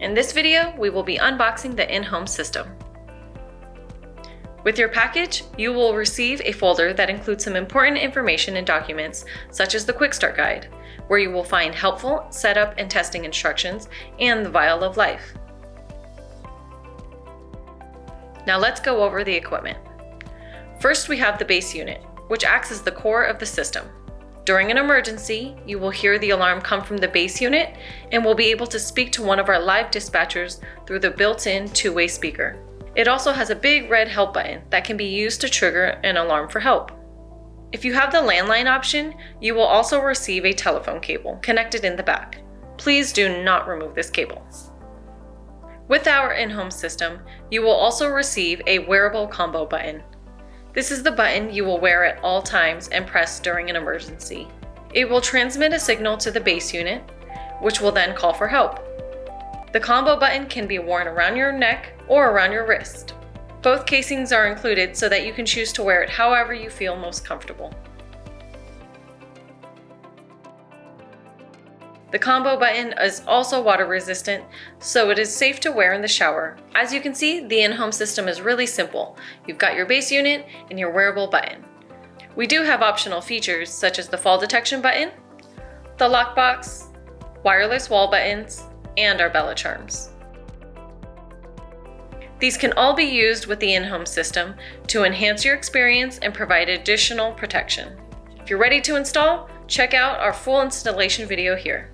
In this video, we will be unboxing the In-Home system. With your package, you will receive a folder that includes some important information and documents, such as the Quick Start Guide, where you will find helpful setup and testing instructions, and the Vial of Life. Now let's go over the equipment. First, we have the base unit, which acts as the core of the system. During an emergency, you will hear the alarm come from the base unit and will be able to speak to one of our live dispatchers through the built-in two-way speaker. It also has a big red help button that can be used to trigger an alarm for help. If you have the landline option, you will also receive a telephone cable connected in the back. Please do not remove this cable. With our in-home system, you will also receive a wearable combo button. This is the button you will wear at all times and press during an emergency. It will transmit a signal to the base unit, which will then call for help. The combo button can be worn around your neck or around your wrist. Both casings are included so that you can choose to wear it however you feel most comfortable. The combo button is also water resistant, so it is safe to wear in the shower. As you can see, the in-home system is really simple. You've got your base unit and your wearable button. We do have optional features such as the fall detection button, the lockbox, wireless wall buttons, and our Bella charms. These can all be used with the in-home system to enhance your experience and provide additional protection. If you're ready to install, check out our full installation video here.